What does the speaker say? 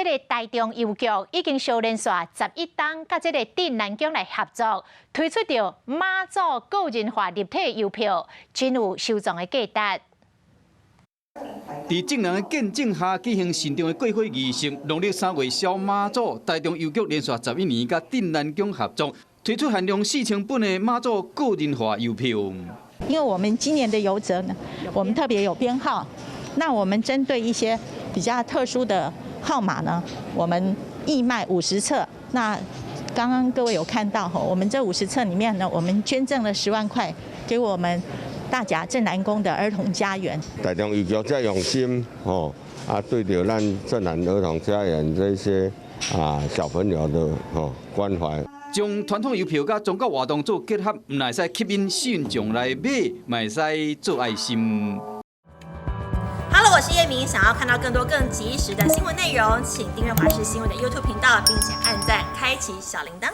这个台中邮局已经小连续11档，甲这个镇南宫来合作，推出着妈祖个人化立体邮票，真有收藏的价值。在正能的见证下举行慎重的过火仪式，农历3月小妈祖，台中邮局连续11年甲镇南宫合作，推出限量4000本的妈祖个人化邮票。因为我们今年的邮折呢，我们特别有编号，那我们针对一些比较特殊的号码呢，我们义卖50册。那刚刚各位有看到我们这50册里面呢，我们捐赠了10万块给我们大甲镇南宫的儿童家园。台中邮局这用心对着咱镇南儿童家园这些小朋友的关怀。将传统邮票甲中国活动做结合，唔来使吸引信众来买，咪使做爱心。Hello， 我是叶明。想要看到更多更及时的新闻内容，请订阅华视新闻的 YouTube 频道，并且按赞、开启小铃铛。